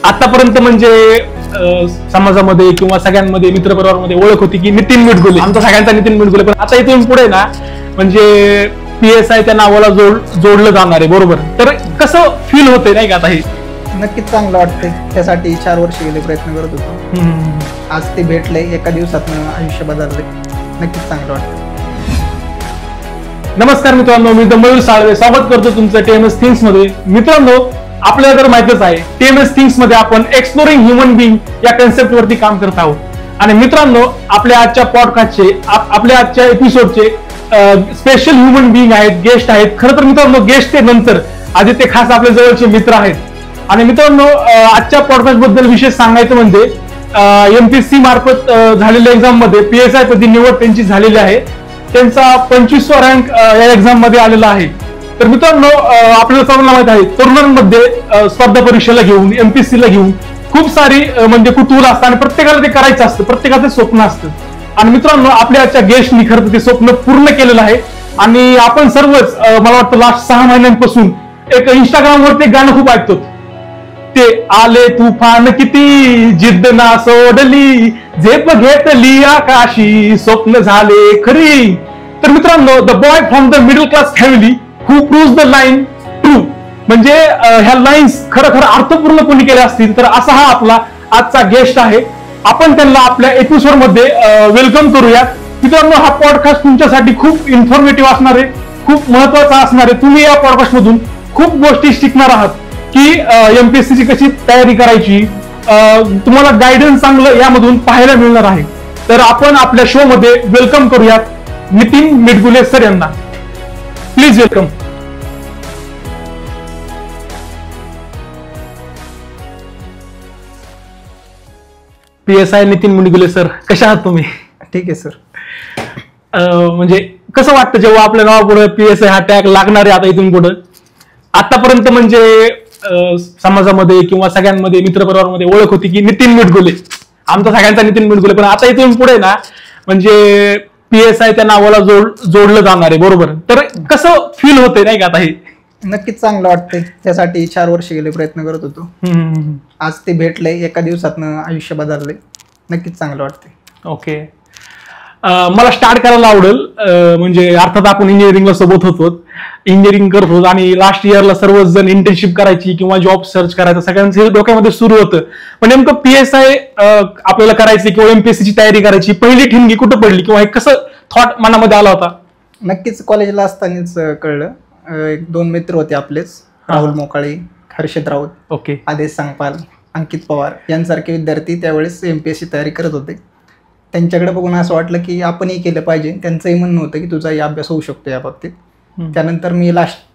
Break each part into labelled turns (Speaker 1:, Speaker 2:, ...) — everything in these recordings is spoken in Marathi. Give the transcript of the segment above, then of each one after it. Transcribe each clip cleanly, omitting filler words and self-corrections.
Speaker 1: आतापर्यंत म्हणजे समाजामध्ये किंवा सगळ्यांमध्ये मित्रपरिवारामध्ये ओळख होती की नितीन मिटगुले, आमचा सगळ्यांचा नितीन मिटगुले. पण आता इथून पुढे ना म्हणजे PSI त्या नावाला जोडलं जाणार आहे, बरोबर? तर कसं फील होतंय नाही का आता हे?
Speaker 2: नक्कीच चांगलं वाटतंय. त्यासाठी 4 वर्ष गेले प्रयत्न करत होतो. आज ते भेटले, एका दिवसात आयुष्य बदलले. नक्कीच चांगलं वाटतं.
Speaker 1: नमस्कार मित्रांनो, मी मयूर साळवे स्वागत करतो तुमचं TMS थिंग्स मध्ये. मित्रांनो, आपल्याला तर माहितच आहे TMS थिंग्स मध्ये आपण एक्सप्लोरिंग ह्युमन बिंग या कन्सेप्ट वरती काम करत आहोत. आणि मित्रांनो, आपल्या आजच्या पॉडकास्टचे आपल्या आजच्या एपिसोडचे स्पेशल ह्युमन बिंग आहेत, गेस्ट आहेत. खरं तर मित्रांनो, गेस्ट ते नंतर आधी ते खास आपल्या जवळचे मित्र आहेत. आणि मित्रांनो, आजच्या पॉडकास्ट बद्दल विशेष सांगायचं म्हणजे MPSC मार्फत झालेल्या एक्झाम मध्ये PSI पदी निवड त्यांची झालेली आहे. त्यांचा 25वा रँक या एक्झाम मध्ये आलेला आहे. तर मित्रांनो, आपल्याला सर्वांना माहित आहे तरुणांमध्ये स्पर्धा परीक्षेला घेऊन MPSC ला घेऊन खूप सारी म्हणजे कुतूहल असतं आणि प्रत्येकाला ते करायचं असतं, प्रत्येकाचं स्वप्न असतं. आणि मित्रांनो, आपल्या आजच्या गेस्टनी खरं तर ते स्वप्न पूर्ण केलेलं आहे. आणि आपण सर्वच मला वाटतं लास्ट 6 महिन्यांपासून एक इंस्टाग्रामवरती एक गाणं खूप ऐकतो, ते आले तुफान किती जिद्द ना सोडली, झेप घेतली आकाशी, स्वप्न झाले खरी. तर मित्रांनो, the boy from the middle class family who proves the line true, म्हणजे ह्या लाईन्स खरं अर्थपूर्ण कोणी केल्या असतील तर असा हा आपला आजचा गेस्ट आहे. आपण त्यांना आपल्या एपिसोड मध्ये वेलकम करूया. मित्रांनो, हा पॉडकास्ट तुमच्यासाठी खूप इन्फॉर्मेटिव्ह असणार आहे, खूप महत्वाचा असणार आहे. तुम्ही या पॉडकास्ट मधून खूप गोष्टी शिकणार आहात की MPSC ची कशी तयारी करायची. तुम्हाला गायडन्स चांगलं यामधून पाहायला मिळणार आहे. तर आपण आपल्या शो मध्ये वेलकम करूयात नितीन मिटगुले सर यांना. Please welcome. PSI Nitin Mitgule sir, कशा आहात तुम्ही?
Speaker 2: ठीक आहे सर.
Speaker 1: म्हणजे कसं वाटतं जेव्हा आपल्या नावापुढे PSI हा टॅग लागणार आहे आता इथून पुढे? आतापर्यंत म्हणजे समाजामध्ये किंवा सगळ्यांमध्ये मित्रपरिवारामध्ये ओळख होती की नितीन मिटगुले, आमचा सगळ्यांचा नितीन मिटगुले. पण आता इथून पुढे ना म्हणजे PSI त्या नावाला जोडलं जाणार आहे, बरोबर? तर कसं फील होतंय नाही का आता हे?
Speaker 2: नक्कीच चांगलं वाटतंय. त्यासाठी 4 वर्ष गेले प्रयत्न करत होतो. आज ते भेटले, एका दिवसात आयुष्य बदलले. नक्कीच चांगलं वाटतंय.
Speaker 1: ओके. मला स्टार्ट करायला आवडेल म्हणजे अर्थात आपण इंजिनिअरिंगला सोबत होतो, इंजिनिअरिंग करत होतो आणि लास्ट इयरला सर्वच जण इंटर्नशिप करायची किंवा जॉब सर्च करायचा सगळ्यांचं डोक्यामध्ये सुरू होतं. पण नेमकं PSI आपल्याला करायची किंवा MPSC ची तयारी करायची पहिली ठिणगी कुठं पडली किंवा हे कसं थॉट मनामध्ये आला होता?
Speaker 2: नक्कीच कॉलेजला असतानाच कळलं. 2 मित्र होते आपलेच, राहुल मोकाळे, हर्षद राऊत,
Speaker 1: ओके,
Speaker 2: आदेश सांगपाल, अंकित पवार यांसारखे विद्यार्थी त्यावेळेस MPSC तयारी करत होते. त्यांच्याकडे बघून असं वाटलं की आपणही केलं पाहिजे. त्यांचंही म्हणणं होतं की तुझाही अभ्यास होऊ शकतो या बाबतीत. त्यानंतर मी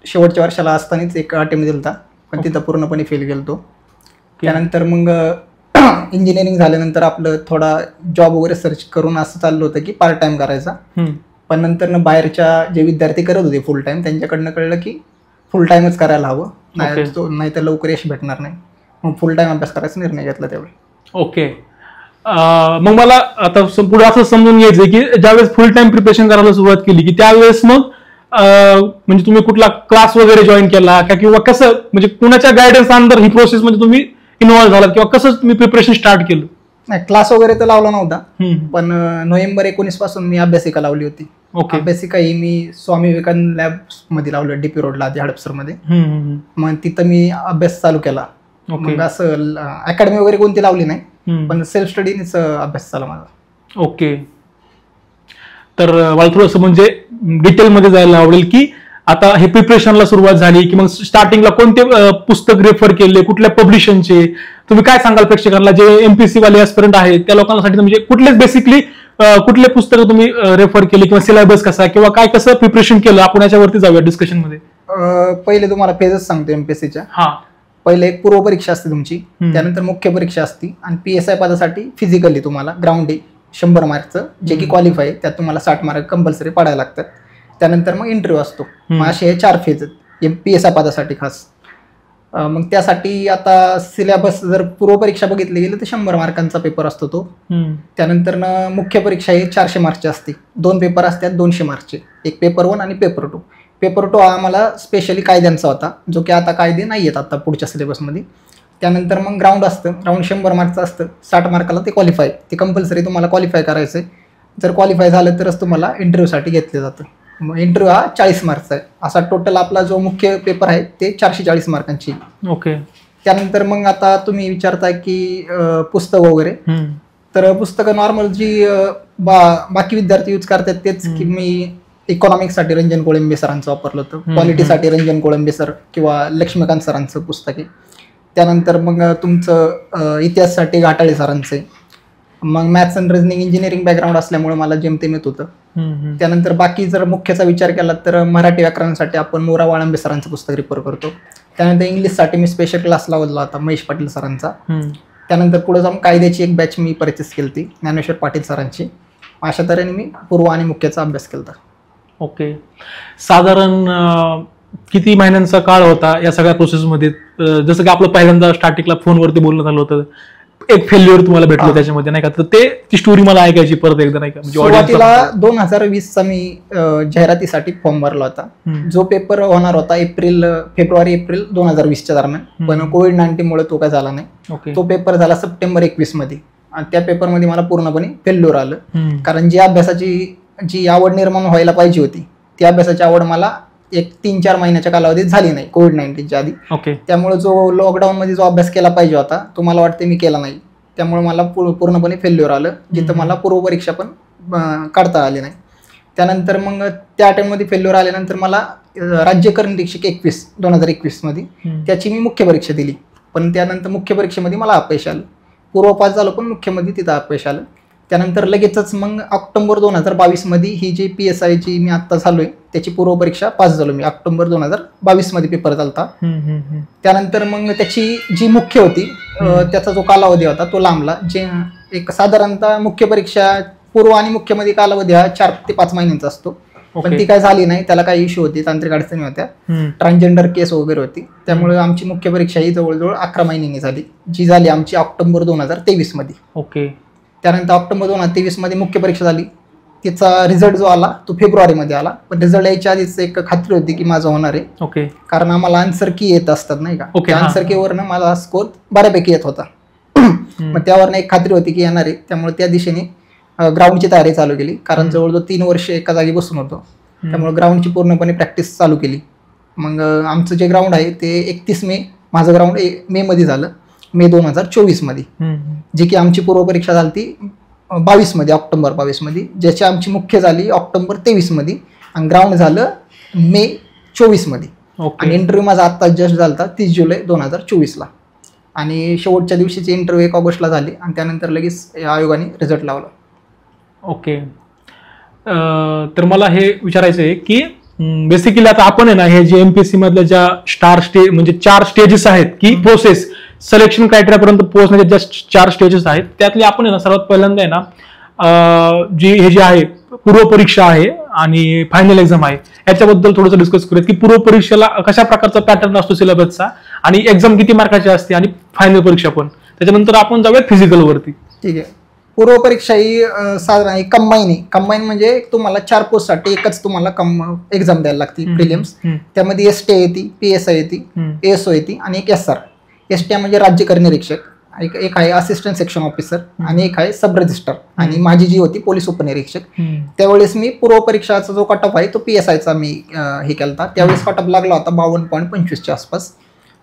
Speaker 2: शेवटच्या वर्षाला असतानाच एक अटेम्प्ट दिला होता, पण तिथं पूर्णपणे फेल गेलतो. त्यानंतर मग इंजिनिअरिंग झाल्यानंतर आपलं थोडा जॉब वगैरे सर्च करून असं चाललं होतं की पार्ट टाइम करायचा. पण नंतर बाहेरच्या जे विद्यार्थी करत होते फुल टाइम त्यांच्याकडनं कळलं की फुल टाइमच करायला हवं, नाही तर लवकर यश भेटणार नाही. मग फुल टाइम अभ्यास करायचा निर्णय घेतला त्यावेळी.
Speaker 1: ओके. मग मला आता पुढे असं समजून घ्यायचं की ज्यावेळेस फुल टाइम प्रिपरेशन करायला सुरुवात केली की त्यावेळेस मग म्हणजे तुम्ही कुठला क्लास वगैरे जॉईन केला का किंवा कसं म्हणजे कुणाच्या गायडन्स अंडर ही प्रोसेस म्हणजे तुम्ही इन्व्हॉल्व्ह झालात किंवा कसं तुम्ही प्रिपरेशन स्टार्ट केलं?
Speaker 2: नाही, क्लास वगैरे तर लावला नव्हता, पण नोव्हेंबर 19 पासून मी अभ्यासिका लावली होती. अभ्यासिका ही मी स्वामी विवेकानंद लॅब मध्ये लावली, DP रोडला आधी हडपसर मध्ये. मग तिथं मी अभ्यास चालू केला. मग असं अकॅडमी वगैरे कोणती लावली नाही, पण सेल्फ स्टडीनेच अभ्यास झाला माझा.
Speaker 1: ओके. तर मला थोडंसं म्हणजे डिटेलमध्ये जायला आवडेल की आता हे प्रिपरेशनला सुरुवात झाली की मग स्टार्टिंगला कोणते पुस्तक रेफर केले, कुठल्या पब्लिशनचे, तुम्ही काय सांगाल प्रेक्षकांना जे MPSC वाले एस्पिरंट आहेत त्या लोकांसाठी? म्हणजे कुठले बेसिकली कुठले पुस्तकं तुम्ही रेफर केले किंवा सिलेबस कसा किंवा काय कसं प्रिपरेशन केलं, आपण याच्यावरती जाऊया डिस्कशन मध्ये.
Speaker 2: पहिले तुम्हाला फेजेस सांगतो MPSCच्या. पहिले एक पूर्व परीक्षा असते तुमची, त्यानंतर मुख्य परीक्षा असते आणि PSI पदासाठी फिजिकली तुम्हाला ग्राउंड डे 100 मार्कचं जे की क्वालिफाय, त्यात तुम्हाला 60 मार्क कंपल्सरी पडायला लागतात. त्यानंतर मग इंटरव्ह्यू असतो. मग असे हे 4 फेज आहेत PSI पदासाठी खास. मग त्यासाठी आता सिलेबस जर पूर्व परीक्षा बघितली गेली तर 100 मार्कांचा पेपर असतो तो. त्यानंतर मुख्य परीक्षा ही 400 मार्कची असते. 2 पेपर असतात 200 मार्कचे, एक पेपर 1 आणि पेपर 2. पेपर 2 आम्हाला स्पेशली कायद्यांचा होता, जो की आता कायदे नाही आहेत आता पुढच्या सिलेबसमध्ये. त्यानंतर मग ग्राउंड असतं. ग्राउंड 100 मार्कचं असतं. 60 मार्काला ते क्वालिफाय, ते कंपल्सरी तुम्हाला क्वालिफाय करायचं आहे. जर क्वालिफाय झालं तरच तुम्हाला इंटरव्ह्यूसाठी घेतलं जातं. मग इंटरव्ह्यू हा 40 मार्कचा आहे. असा टोटल आपला जो मुख्य पेपर आहे ते 440 मार्कांची.
Speaker 1: ओके.
Speaker 2: त्यानंतर मग आता तुम्ही विचारताय की पुस्तक वगैरे, तर पुस्तकं नॉर्मल जी बाकी विद्यार्थी यूज करतात तेच की मी इकॉनॉमिक्ससाठी रंजन कोळंबे सरांचं वापरलं होतं, क्वालिटीसाठी रंजन कोळंबे सर किंवा लक्ष्मीकांत सरांचं पुस्तक आहे. त्यानंतर मग तुमचं इतिहाससाठी घाटाळे सरांचं आहे. मग maths and reasoning engineering background असल्यामुळे मला जेमतेम येत होतं. त्यानंतर बाकी जर मुख्यचा विचार केला तर मराठी व्याकरणासाठी आपण मोरा वाळंबे सरांचं पुस्तक रिफर करतो. त्यानंतर इंग्लिशसाठी मी स्पेशल क्लास लावला होता महेश पाटील सरांचा. त्यानंतर पुढे जाऊन कायद्याची एक बॅच मी परचेस केली होती ज्ञानेश्वर पाटील सरांची. अशा तऱ्हेने मी पूर्व आणि मुख्याचा अभ्यास केला होता.
Speaker 1: ओके. साधारण किती महिन्यांचा काळ होता या सगळ्या प्रोसेसमध्ये? जसं की आपलं पहिल्यांदा स्टार्टिंगला फोनवरती बोलणं झालं होतं, एक फेल्युअर तुम्हाला भेटलं त्याच्यामध्ये नाही का, तर ती स्टोरी मला ऐकायची परत एकदा नाही का.
Speaker 2: सुरुवातीला 2020चा मी जाहिरातीसाठी फॉर्म भरला होता. जो पेपर होणार होता फेब्रुवारी-एप्रिल 2020च्या दरम्यान, पण कोविड-19 मुळे तो काय झाला नाही. तो पेपर झाला सप्टेंबर 21 मध्ये आणि त्या पेपरमध्ये मला पूर्णपणे फेल्युअर आलं. कारण जी अभ्यासाची जी आवड निर्माण व्हायला पाहिजे होती ती अभ्यासाची आवड मला एक 3-4 महिन्याच्या कालावधीत झाली नाही कोविड-19च्या आधी. त्यामुळे जो लॉकडाऊन मध्ये जो अभ्यास केला पाहिजे होता तो मला वाटते मी केला नाही. त्यामुळे मला पूर्णपणे फेल्युअर आलं, जिथं मला पूर्वपरीक्षा पण काढता आली नाही. त्यानंतर मग त्या टाइममध्ये फेल्युअर आल्यानंतर मला राज्यकर निरीक्षक 2021 मध्ये त्याची मी मुख्य परीक्षा दिली. पण त्यानंतर मुख्य परीक्षेमध्ये मला अपयश आलं. पूर्व पास झालं पण मुख्यमध्ये तिथं अपयश आलं. त्यानंतर लगेचच मग ऑक्टोबर 2022 मध्ये ही जी PSI जी मी आत्ता झालोय त्याची पूर्वपरीक्षा पास झालो मी. ऑक्टोबर 2022 मध्ये पेपर झालता. त्यानंतर मग त्याची जी मुख्य होती त्याचा जो कालावधी होता तो लांबला. जे एक साधारणतः मुख्य परीक्षा पूर्व आणि मुख्यमध्ये कालावधी हा 4 ते 5 महिन्यांचा असतो. पण ती काय झाली नाही, त्याला काही इश्यू होती, तांत्रिक अडचणी होत्या, ट्रान्सजेंडर केस वगैरे होती. त्यामुळे आमची मुख्य परीक्षा ही जवळजवळ 11 महिन्यांनी झाली, जी झाली आमची ऑक्टोबर 2023 मध्ये.
Speaker 1: ओके.
Speaker 2: त्यानंतर ऑक्टोबर 2023 मध्ये मुख्य परीक्षा झाली. तिचा रिझल्ट जो आला तो फेब्रुवारीमध्ये आला. पण रिझल्ट यायच्या आधीच एक खात्री होती की माझं होणार आहे.
Speaker 1: ओके.
Speaker 2: कारण आम्हाला आन्सर की येत असतात नाही का. आन्सर की वरनं मला स्कोर बऱ्यापैकी येत होता. मग त्यावरनं एक खात्री होती की येणार आहे. त्यामुळे त्या दिशेने ग्राउंडची तयारी चालू केली. कारण जवळजवळ 3 वर्ष एका जागी बसून होतो, त्यामुळे ग्राउंडची पूर्णपणे प्रॅक्टिस चालू केली. मग आमचं जे ग्राउंड आहे ते 31 मे, माझं ग्राउंड मे मध्ये झालं, मे 2024 मध्ये. जी की आमची पूर्वपरीक्षा झाली ती 22 मध्ये, ऑक्टोबर 22 मध्ये, ज्याची आमची मुख्य झाली ऑक्टोबर 23 मध्ये आणि ग्राउंड झालं मे 24 मध्ये. आणि इंटरव्ह्यू माझा आत्ता जस्ट झाला 30 जुलै 2024 ला. आणि शेवटच्या दिवशीची इंटरव्ह्यू 1 ऑगस्टला झाली आणि त्यानंतर लगेच आयोगाने रिझल्ट लावला.
Speaker 1: ओके. तर मला हे विचारायचं आहे की बेसिकली आता आपण आहे ना हे जे MPSC मधल्या ज्या म्हणजे 4 स्टेजेस आहेत की प्रोसेस सिलेक्शन क्रायटेरियापर्यंत पोहोचण्याचे ज्या 4 स्टेजेस आहेत त्यातली आपण आहे ना सर्वात पहिल्यांदा आहे ना हे जे आहे पूर्व परीक्षा आहे आणि फायनल एक्झाम आहे याच्याबद्दल थोडंसं डिस्कस करूयात की पूर्व परीक्षेला कशा प्रकारचा पॅटर्न असतो सिलेबसचा आणि एक्झाम किती मार्काची असते आणि फायनल परीक्षा पण. त्याच्यानंतर आपण जाऊयात फिजिकल वरती.
Speaker 2: ठीक आहे. पूर्व परीक्षा ही साधारण कंबाईन म्हणजे तुम्हाला 4 पोस्टसाठी एकच तुम्हाला एक्झाम द्यायला लागते प्रिलिम्स. त्यामध्ये ST येते, PSI येते, ASO येते आणि एक SR. ST म्हणजे राज्यकर निरीक्षक, एक आहे असिस्टंट सेक्शन ऑफिसर आणि एक आहे सब रजिस्टर. आणि माझी जी होती पोलीस उपनिरीक्षक. त्यावेळेस मी पूर्व परीक्षाचा जो कट ऑफ आहे तो PSIचा मी हे केला होता. त्यावेळेस कट ऑफ लागला होता 52.25च्या आसपास.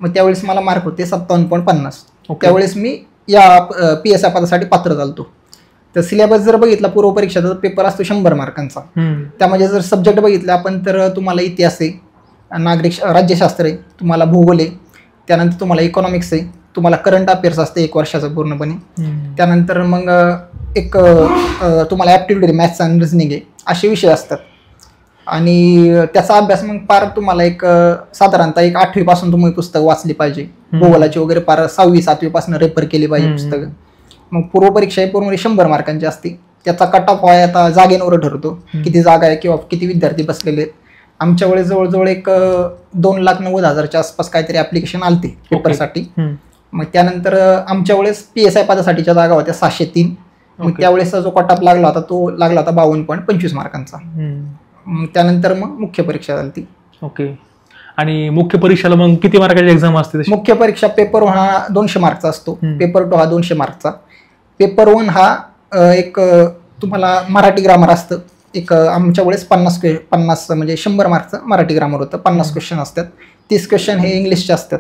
Speaker 2: मग त्यावेळेस मला मार्क होते 57.50. त्यावेळेस मी या PSI पदासाठी पात्र झालतो. तर सिलेबस जर बघितला पूर्व परीक्षेचा पेपर असतो 100 मार्कांचा. त्यामध्ये जर सब्जेक्ट बघितले आपण तर तुम्हाला इतिहास आहे, नागरिक राज्यशास्त्र आहे, तुम्हाला भूगोल आहे, त्यानंतर तुम्हाला इकॉनॉमिक्स आहे, तुम्हाला करंट अफेअर्स असते 1 वर्षाचं पूर्णपणे. त्यानंतर मग एक तुम्हाला ॲप्टिट्यूड मॅथ्स आणि रिझनिंग आहे, असे विषय असतात. आणि त्याचा अभ्यास मग पार तुम्हाला एक साधारणतः एक 8वी पासून तुम्ही पुस्तक वाचली पाहिजे. भूगोलाची वगैरे पार 6वी 7वी पासून रेफर केली पाहिजे पुस्तकं. मग पूर्व परीक्षा ही पूर्ण 100 मार्कांची असते. त्याचा कट ऑफ आहे आता जागेवर ठरतो, किती जागा आहे किंवा किती विद्यार्थी बसलेले आहेत. आमच्या वेळेस जवळजवळ एक 2,90,000च्या आसपास काहीतरी ऍप्लिकेशन आलते पेपरसाठी. मग त्यानंतर आमच्या वेळेस PSI पदासाठीच्या जागा होत्या 703. मग त्यावेळेसचा जो कट ऑफ लागला होता तो लागला होता 52.25 मार्कांचा. त्यानंतर मग मुख्य परीक्षा झाली ती.
Speaker 1: ओके. आणि मुख्य परीक्षेला मग किती मार्काची एक्झाम असते तशी?
Speaker 2: मुख्य परीक्षा पेपर 1 हा 200 मार्कचा असतो, पेपर 2 हा 200 मार्कचा. पेपर 1 हा एक तुम्हाला मराठी ग्रामर असतं, एक आमच्या वेळेस 50 म्हणजे 100 मार्कचं मराठी ग्रामर होतं. 50 क्वेश्चन असतात, 30 क्वेश्चन हे इंग्लिशचे असतात.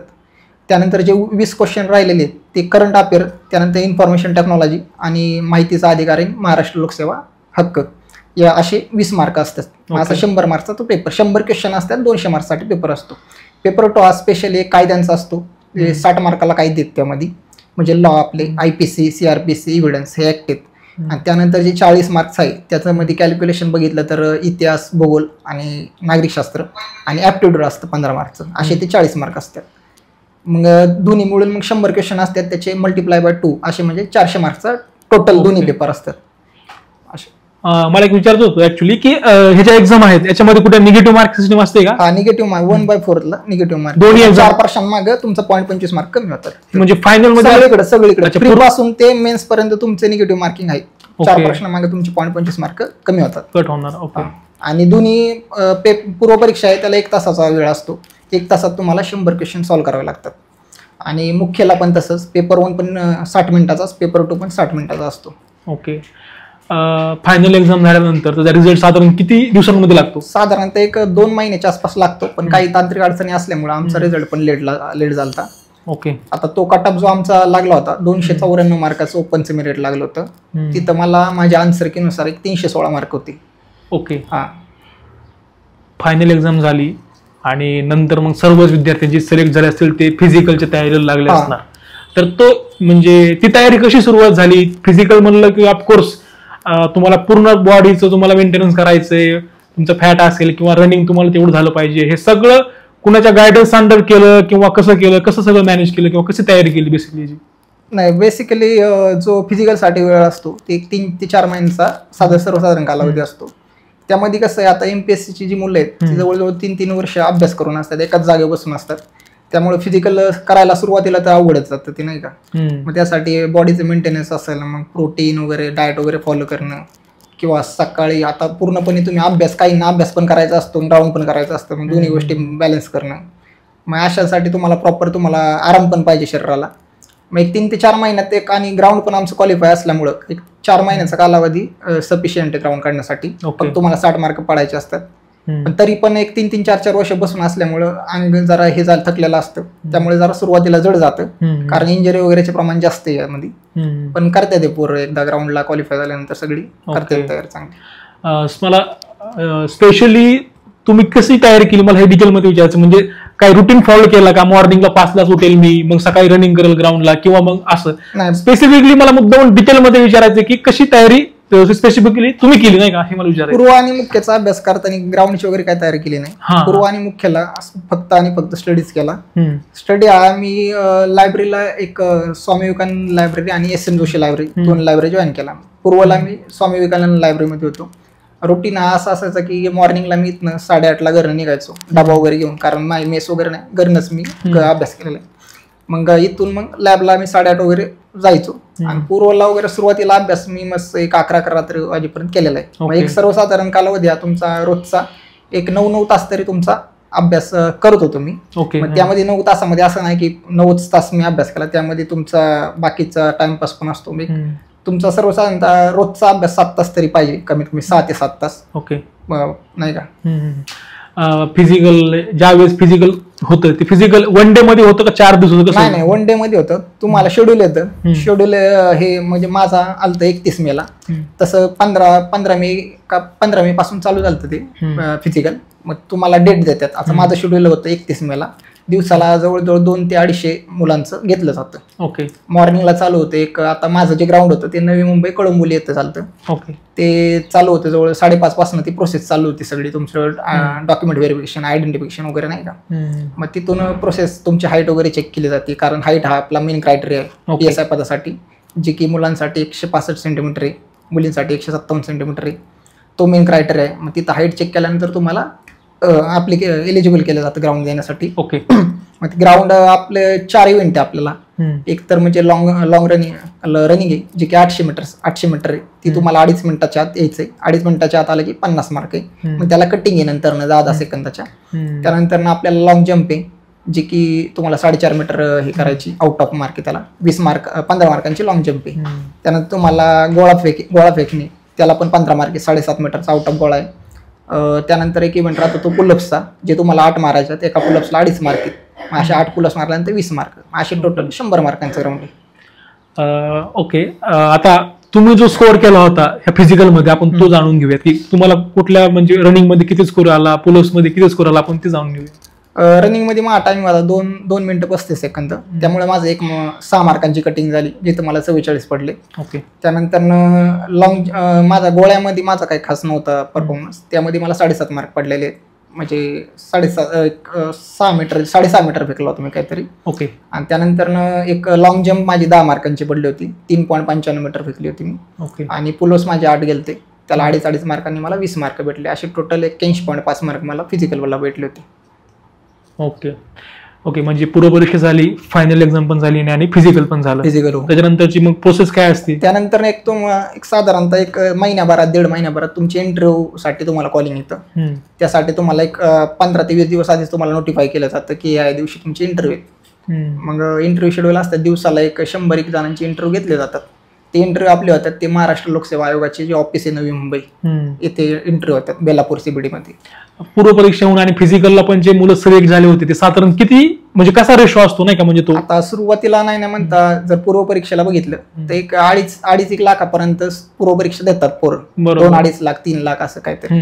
Speaker 2: त्यानंतर जे 20 क्वेश्चन राहिलेले ते करंट अफेअर, त्यानंतर इन्फॉर्मेशन टेक्नॉलॉजी आणि माहितीचा अधिकार आहे, महाराष्ट्र लोकसेवा हक्क, या असे 20 मार्क असतात. असा 100 मार्कचा तो पेपर. 100 क्वेश्चन असतात, 200 मार्कसाठी पेपर असतो. पेपर 2 हा स्पेशली एक कायद्यांचा असतो, 60 मार्काला कायदे आहेत त्यामध्ये, म्हणजे लॉ आपले IPC, CRPC, इव्हिडन्स हे ऍक्ट आहेत. आणि त्यानंतर जे 40 मार्क्स आहे त्याच्यामध्ये कॅल्क्युलेशन बघितलं तर इतिहास, भूगोल आणि नागरिकशास्त्र आणि ॲप्टिट्यूड असतं 15 मार्कचं, असे ते 40 मार्क असतात. मग दोन्ही मिळून मग 100 क्वेश्चन असतात, त्याचे मल्टिप्लाय बाय 2 असे म्हणजे 400 मार्कचा टोटल दोन्ही पेपर असतात. असे
Speaker 1: मला एक विचारतो होतो ऍक्च्युली की ह्याच्या एक्झाम आहेत याच्यामध्ये कुठे निगेटिव्ह मार्क सिस्टम असते का?
Speaker 2: हा, निगेटिव्ह मार्क 1/4 ला निगेटिव्ह मार्क.
Speaker 1: दोन्ही
Speaker 2: 4% मागे तुमचा 0.25 मार्क कमी होतात.
Speaker 1: म्हणजे फायनल मध्ये
Speaker 2: सगळीकडे प्री पासून ते मेन्स पर्यंत तुमचे निगेटिव्ह मार्किंग आहे. 4% मागे तुमचे 0.25 मार्क कमी होतात,
Speaker 1: कट होणार. ओके.
Speaker 2: आणि दोन्ही पूर्व परीक्षा आहे त्याला 1 तासाचा वेळ असतो. 1 तासात तुम्हाला 100 क्वेश्चन सॉल्व्ह करावे लागतात. आणि मुख्यला पण तसंच, पेपर 1 पण 60 मिनिटाचाच, पेपर 2 पण 60 मिनिटाचा असतो.
Speaker 1: ओके. फायनल एक्झाम झाल्यानंतर त्याचा रिझल्ट साधारण किती दिवसांमध्ये लागतो?
Speaker 2: साधारणतः 1-2 महिन्याच्या आसपास लागतो, पण काही तांत्रिक अडचणी असल्यामुळे आमचा रिझल्ट पण लेट झाला.
Speaker 1: ओके.
Speaker 2: आता तो कटअप जो आमचा लागला होता 294 मार्काचं ओपनचं मेरिट लागलं होतं, तिथं मला माझ्या आन्सरकीनुसार 316 मार्क होते.
Speaker 1: ओके.
Speaker 2: हा.
Speaker 1: फायनल एक्झाम झाली आणि नंतर मग सर्वच विद्यार्थ्यांची सिलेक्ट झाले असतील ते फिजिकलच्या तयारीला लागले असणार, तर तो म्हणजे ती तयारी कशी सुरुवात झाली? फिजिकल म्हणलं की ऑफकोर्स तुम्हाला पूर्ण बॉडीचं तुम्हाला मेंटेनन्स करायचंय, तुमचं फॅट असेल किंवा रनिंग तुम्हाला तेवढं झालं पाहिजे, हे सगळं कुणाच्या गायडन्स अंडर केलं किंवा कसं सगळं मॅनेज केलं किंवा कशी तयारी केली बेसिकली?
Speaker 2: नाही, बेसिकली जो फिजिकलसाठी वेळ असतो ते 3 ते 4 महिन्यांचा सर्वसाधारण कालावधी असतो. त्यामध्ये कसं आहे, आता MPSCची जी मुलं आहेत ती जवळजवळ 3-3 वर्ष अभ्यास करून असतात, एकाच जागेवर बसून असतात. त्यामुळे फिजिकल करायला सुरुवातीला तर अवघडच जातं ते, नाही का? मग त्यासाठी बॉडीचं मेंटेनन्स असेल, मग प्रोटीन वगैरे, डाएट वगैरे फॉलो करणं, किंवा सकाळी आता पूर्णपणे तुम्ही अभ्यास, काहींना अभ्यास पण करायचा असतो, ग्राउंड पण करायचं असतं, मग दोन्ही गोष्टी बॅलन्स करणं. मग अशासाठी तुम्हाला प्रॉपर आराम पण पाहिजे शरीराला. मग 3 ते 4 महिन्यात आणि ग्राउंड पण आमचं क्वालिफाय असल्यामुळं 4 महिन्याचा कालावधी सफिशियंट आहे ग्राउंड काढण्यासाठी. पण तुम्हाला 60 मार्क पडायचे असतात, पण तरी पण 3-3, 4-4 वर्ष बसून असल्यामुळं अंग जरा हे थकलेलं असतं, त्यामुळे जरा सुरुवातीला जड जातं, कारण इंजरी वगैरेचे प्रमाण जास्त आहे यामध्ये. पण करते ते पूर्ण एकदा ग्राउंडला क्वालिफाय झाल्यानंतर सगळी करते तयारी चांगली.
Speaker 1: मला स्पेशली तुम्ही कशी तयारी केली मला हे डिटेलमध्ये विचारायचं, म्हणजे काही रुटीन फॉलो केला का? मॉर्निंगला 5 उठेल मी, मग सकाळी रनिंग करेल ग्राउंडला, किंवा मग असं स्पेसिफिकली मला मुद्दाम डिटेलमध्ये विचारायचं की कशी तयारी स्पेसिफिकली तुम्ही केली, नाही का, हे मला विचारायचं.
Speaker 2: पूर्व आणि मुख्यचा अभ्यास करताना ग्राउंडची वगैरे काय तयारी केली नाही. पूर्व आणि मुख्यला फक्त स्टडीज केला. स्टडी हा मी लायब्ररीला एक स्वामी विवेकानंद लायब्ररी आणि SM Joshi library 2 library join केला. पूर्वला मी स्वामी विवेकानंद लायब्ररीमध्ये होतो. रुटीन हा असा असायचा की मॉर्निंगला मी 8:30ला घरनं निघायचो, डबा वगैरे घेऊन, कारण मेस वगैरे नाही, घरनंच मी अभ्यास केलेला आहे. मग इथून मग लॅबला मी 8:30 वगैरे जायचो. आणि पूर्वला वगैरे सुरुवातीला अभ्यास मी मस्त 11 रात्री वाजेपर्यंत केलेला आहे. एक सर्वसाधारण कालावधी हा तुमचा रोजचा 9 तास तरी तुमचा अभ्यास करत होतो मी. मग त्यामध्ये 9 तासामध्ये असं नाही की 9 तास मी अभ्यास केला, त्यामध्ये तुमचा बाकीचा टाइमपास पण असतो. मी तुमचा सर्वसाधारणतः रोजचा अभ्यास 7 तास तरी पाहिजे, कमीत कमी 6 ते 7 तास.
Speaker 1: ओके.
Speaker 2: नाही का?
Speaker 1: फिजिकल ज्यावेळेस फिजिकल होतं ते फिजिकल 1 डे मध्ये होतं का 4 दिवस होतं?
Speaker 2: नाही, 1 डे मध्ये होतं. तुम्हाला शेड्यूल येतं. शेड्यूल हे म्हणजे माझा आलतं 31 मेला, तसं 15 मे पासून चालू झालं ते फिजिकल. मग तुम्हाला डेट देतात. आता माझं शेड्यूल होतं 31 मेला. दिवसाला जवळजवळ 200 ते 250 मुलांचं घेतलं जातं.
Speaker 1: ओके.
Speaker 2: मॉर्निंगला चालू होतं आता माझं जे ग्राउंड होतं ते नवी मुंबई कळंबोली येतं चालतं.
Speaker 1: ओके.
Speaker 2: ते चालू होतं जवळ 5:30 पासून ती प्रोसेस चालू होती सगळी, तुमचं डॉक्युमेंट व्हेरिफिकेशन, आयडेंटिफिकेशन वगैरे, नाही का? मग तिथून प्रोसेस तुमची हाईट वगैरे चेक केली जाते, कारण हाईट हा आपला मेन क्रायटेरिया आहे PSI पदासाठी, जे की मुलांसाठी 165 सेंटीमीटर आहे, मुलींसाठी 157 सेंटीमीटर आहे. तो मेन क्रायटेरिया आहे. मग तिथं हाईट चेक केल्यानंतर तुम्हाला एलिजिबल केलं जातं ग्राउंड देण्यासाठी.
Speaker 1: ओके.
Speaker 2: मग ग्राउंड आपले 4 इव्हेंट आहे आपल्याला. एक तर म्हणजे लॉंग रनिंग आहे जी की 800 मीटर आहे, ती तुम्हाला 2.5 मिनिटाच्या आत यायचंय. 2.5 मिनिटाच्या आत आलं की 50 मार्क आहे. मग त्याला कटिंग आहे नंतर 10 सेकंदाच्या. त्यानंतर आपल्याला लॉंग जम्प आहे जी की तुम्हाला 4.5 मीटर हे करायची, आउट ऑफ मार्क आहे त्याला. 15 मार्कांची लॉंग जम्प आहे. त्यानंतर तुम्हाला गोळा फेकणे, त्याला पण 15 मार्क आहे, 7.5 मीटरचा आउट ऑफ गोळा आहे. त्यानंतर एक इव्हेंट राहतो तो पुलअप्सचा, जे तुम्हाला 8 मारायचा, एका पुलअप्सला 2.5 मार्क आहेत. अशा 8 पुलअप्स मारल्यानंतर 20 मार्क, असे टोटल 100 मार्कांचं राऊंड आहे.
Speaker 1: ओके, आता तुम्ही जो स्कोअर केला होता ह्या फिजिकल मध्ये आपण तो जाणून घेऊया की तुम्हाला कुठल्या म्हणजे रनिंग मध्ये किती स्कोर आला, पुलअप्स मध्ये किती स्कोर आला, आपण ते जाणून घेऊया.
Speaker 2: रनिंग मध्ये माझा टाइम आला 2 मिनिटं 35 सेकंद. त्यामुळे माझं 6 मार्कांची कटिंग झाली, जिथं मला 44 पडले.
Speaker 1: ओके.
Speaker 2: त्यानंतर लॉंग माझा गोळ्यामध्ये माझा काही खास नव्हता परफॉर्मन्स, त्यामध्ये मला 7.5 मार्क पडलेले, म्हणजे 6.5 मीटर फेकला होता मी काहीतरी.
Speaker 1: ओके.
Speaker 2: आणि त्यानंतर एक लॉंग जम्प माझी 10 मार्कांची पडली होती, 3.95 मीटर फेकली होती मी.
Speaker 1: ओके.
Speaker 2: आणि पुलअप्स माझे 8 गेलते, त्याला 2.5 मार्कांनी मला 20 मार्क भेटले. असे टोटल 81.5 मार्क मला फिजिकलला भेटले होते.
Speaker 1: ओके ओके, म्हणजे पूर्व परीक्षा झाली, फायनल एक्झाम पण झाली आणि फिजिकल पण झालं. त्याच्यानंतरची मग प्रोसेस काय असते?
Speaker 2: त्यानंतर एक साधारणतः 1 महिन्याभरात तुमची इंटरव्ह्यू साठी तुम्हाला कॉलिंग येतं. त्यासाठी तुम्हाला 15 ते 20 दिवस आधीच तुम्हाला नोटिफाय केलं जातं की या दिवशी तुमची इंटरव्ह्यू आहे. मग इंटरव्ह्यू शेड्यूल असतात, दिवसाला 100 जणांची इंटरव्ह्यू घेतले जातात. ते इंटरव्ह्यू आपले होतात ते महाराष्ट्र लोकसेवा आयोगाचे जे ऑफिस आहे नवी मुंबई, येथे इंटरव्ह्यू होतात बेलापूर CBD मध्ये.
Speaker 1: पूर्व परीक्षेहून आणि फिजिकलला पण जे मुलं सिलेक्ट झाले होते ते साधारण किती, म्हणजे कसा रेशो असतो नाही का? म्हणजे तो
Speaker 2: आता सुरुवातीला नाही म्हणता जर पूर्व परीक्षेला बघितलं तर 2.5 लाखापर्यंत पूर्व परीक्षा देतात पोरं, 2-2.5 लाख 3 लाख असं काहीतरी.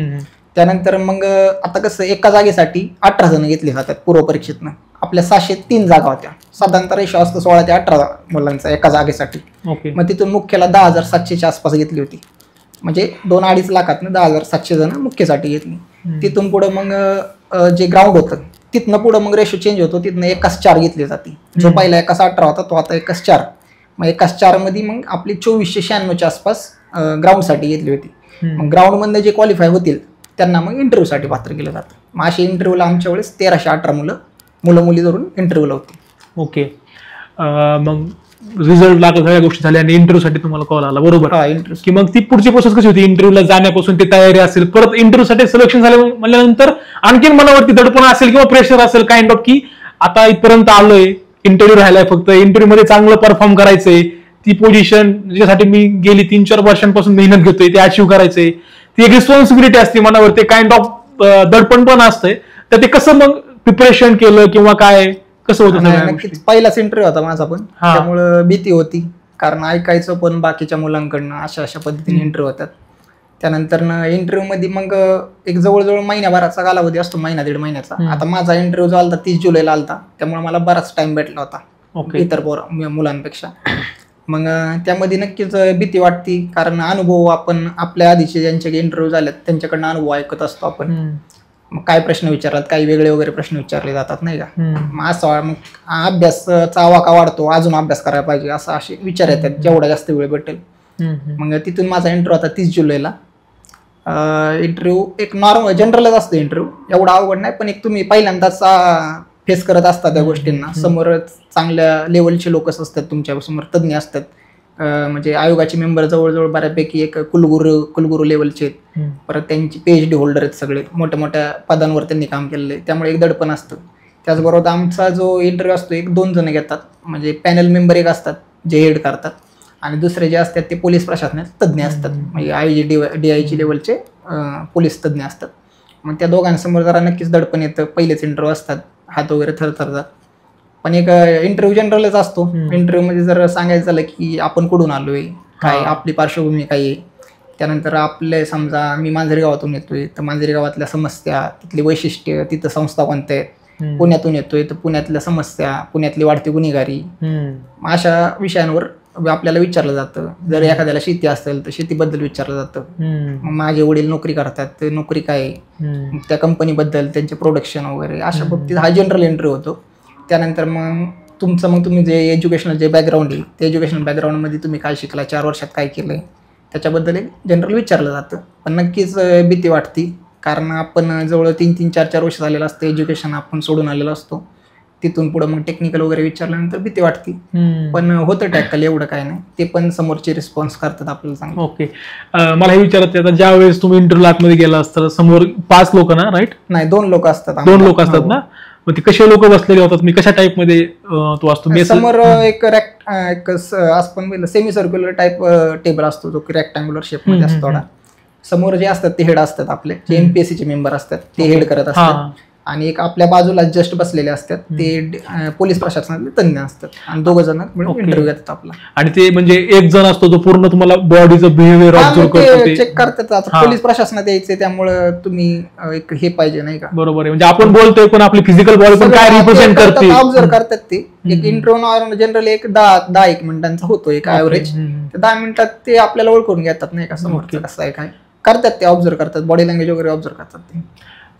Speaker 2: त्यानंतर मग आता कसं एका जागेसाठी 18 जण घेतले जातात पूर्व परीक्षेतनं. आपल्या 603 जागा होत्या, साधारणतः रेशो असतो 16 ते 18 मुलांचा एका जागेसाठी. मग तिथून मुख्याला 10,700च्या आसपास घेतली होती, म्हणजे 2-2.5 लाखातनं 10,700 जण मुख्यसाठी घेतली. तिथून पुढं मग जे ग्राउंड होतं तिथनं पुढं मग रेशो चेंज होतो, तिथनं 1:4 घेतली जाते. जो पहिला 1:18 होता तो आता 1:4. मग 1:4 मध्ये मग आपली 2496च्या आसपास ग्राउंडसाठी घेतली होती. मग ग्राउंडमध्ये जे क्वालिफाय होतील त्यांना मग इंटरव्ह्यूसाठी पात्र केलं जातं. मग अशा इंटरव्ह्यूला आमच्या वेळेस 1318 मुलं मुली धरून इंटरव्ह्यूला होती.
Speaker 1: ओके. मग रिझल्ट लागला, सगळ्या गोष्टी झाल्या आणि इंटरव्ह्यूसाठी तुम्हाला कॉल आला, बरोबर? की मग ती पुढची प्रोसेस कशी होती? इंटरव्ह्यूला जाण्यापासून ती तयारी असेल, परत इंटरव्ह्यूसाठी सिलेक्शन झालं म्हणल्यानंतर आणखीन मनावरती दडपण असेल किंवा प्रेशर असेल काइंड ऑफ, की आता इथपर्यंत आलोय, इंटरव्ह्यू राहिलाय, फक्त इंटरव्ह्यू मध्ये चांगलं परफॉर्म करायचंय, ती पोझिशन ज्यासाठी मी गेली 3-4 वर्षांपासून मेहनत घेतोय ते अचीव्ह करायचंय, ती एक रिस्पॉन्सिबिलिटी असते मनावरती, काइंड ऑफ दडपण पण असतंय. तर ते कसं मग प्रिपरेशन केलं किंवा काय कसं होतं?
Speaker 2: नक्कीच पहिलाच इंटरव्ह्यू होता माझा पण, त्यामुळं भीती होती, कारण ऐकायचं पण बाकीच्या मुलांकडनं अशा पद्धतीने इंटरव्ह्यू होतात. त्यानंतर इंटरव्ह्यू मध्ये मग एक जवळजवळ महिन्याभराचा कालावधी असतो, 1-1.5 महिन्याचा. आता माझा इंटरव्ह्यू जो आलता 30 जुलैला आलता, त्यामुळे मला बराच टाइम भेटला होता इतर मुलांपेक्षा. मग त्यामध्ये नक्कीच भीती वाटते, कारण अनुभव आपण आपल्या आधीचे ज्यांचे इंटरव्ह्यू झालेत त्यांच्याकडनं अनुभव ऐकत असतो आपण. मग काय प्रश्न विचारतात, काही वेगळे वगैरे प्रश्न विचारले जातात नाही का. मग असं मग अभ्यासाचा आवाका वाढतो, अजून अभ्यास करायला पाहिजे असे विचार येतात जेवढा जास्त वेळ भेटेल. मग तिथून माझा इंटरव्ह्यू होता 30 जुलैला. इंटरव्ह्यू एक नॉर्मल जनरलच असतो इंटरव्ह्यू, एवढा अवघड नाही, पण एक तुम्ही पहिल्यांदाच फेस करत असतात त्या गोष्टींना. समोर चांगल्या लेवलचे लोक असतात, तुमच्या समोर तज्ज्ञ असतात, म्हणजे आयोगाचे मेंबर जवळजवळ बऱ्यापैकी एक कुलगुरू लेवलचे आहेत. परत त्यांची PhD होल्डर आहेत, सगळे मोठ्या मोठ्या पदांवर त्यांनी काम केलेलं आहे, त्यामुळे एक दडपण असतं. त्याचबरोबर आमचा जो इंटरव्ह्यू असतो 1-2 जण घेतात, म्हणजे पॅनल मेंबर एक असतात जे हेड करतात, आणि दुसरे जे असतात ते पोलीस प्रशासनात तज्ज्ञ असतात, म्हणजे DIG लेवलचे पोलीस तज्ज्ञ असतात. मग त्या दोघांसमोर जरा नक्कीच दडपण येतं, पहिलेच इंटरव्ह्यू असतात, हात वगैरे थरथरतात. पण एक इंटरव्ह्यू जनरलच असतो. इंटरव्ह्यू मध्ये जर सांगायचं झालं की आपण कुठून आलोय, काय आपली पार्श्वभूमी काय आहे, त्यानंतर आपले समजा मी मांजरेगावातून येतोय तर मांजरेगावातल्या समस्या, तिथली वैशिष्ट्य, तिथं संस्था कोणत्या आहेत, पुण्यातून येतोय तर पुण्यातल्या समस्या, पुण्यातली वाढती गुन्हेगारी, अशा विषयांवर आपल्याला विचारलं जातं. जर एखाद्याला शेती असेल तर शेतीबद्दल विचारलं जातं. माझे वडील नोकरी करतात तर नोकरी काय आहे, त्या कंपनीबद्दल, त्यांचे प्रोडक्शन वगैरे, अशा बाबतीत हा जनरल इंटरव्ह्यू होतो. त्यानंतर मग तुम्ही जे एज्युकेशनल जे बॅकग्राऊंड आहे ते एज्युकेशनल बॅकग्राऊंडमध्ये तुम्ही काय शिकला, 4 वर्षात काय केलंय, त्याच्याबद्दल एक जनरल विचारलं जातं. पण नक्कीच भीती वाटते, कारण आपण जवळ 3-4 वर्ष झालेलं असतं एज्युकेशन, आपण सोडून आलेलो असतो. तिथून पुढे मग टेक्निकल वगैरे विचारल्यानंतर भीती वाटते, पण होतं टॅकल, एवढं काय नाही. ते पण समोरचे रिस्पॉन्स करतात आपल्याला चांगलं.
Speaker 1: ओके, मला हे विचारायचं आता, ज्या वेळेस तुम्ही इंटरव्ह्यू आतमध्ये गेला असता समोर 5 लोक ना, राईट?
Speaker 2: नाही, 2 लोक असतात.
Speaker 1: 2 लोक असतात ना? मग ते कसे लोक बसलेले होतात? मी कशा टाईप मध्ये तो असतो?
Speaker 2: समोर एक आपण सेमी सर्क्युलर टाईप टेबल असतो, जो रेक्टँग्युलर शेप मध्ये असतो थोडा. समोर जे असतात ते हेड असतात आपले, जे एमपीएससी चे मेंबर असतात ते हेड करत असतात, आणि एक आपल्या बाजूला जस्ट बसलेले असतात ते पोलीस प्रशासनातले तज्ञ असतात, आणि 2 जण मिळून इंटरव्ह्यू घेतात आपला.
Speaker 1: आणि ते म्हणजे एक जण असतो जो पूर्ण तुम्हाला बॉडीचं बिहेवियर ऑब्झर्व करतो,
Speaker 2: चेक करतात. आता पोलीस प्रशासनात यायचे त्यामुळे तुम्ही एक हे पाहिजे, नाही का?
Speaker 1: बरोबर आहे. म्हणजे आपण बोलतोय पण आपली फिजिकल बॉडी पण काय रिप्रेझेंट करते,
Speaker 2: ऑब्झर्व करतात ते. एक इंटरव्ह्यू जनरली एक 10-1 मिनिटांचा होतो, एक ऍव्हरेज. 10 मिनिटात ते आपल्याला ओळखून घेतात, नाही का, समोरचं कसं आहे काय करतात ते, ऑब्झर्व करतात, बॉडी लँग्वेज वगैरे ऑब्झर्व करतात ते.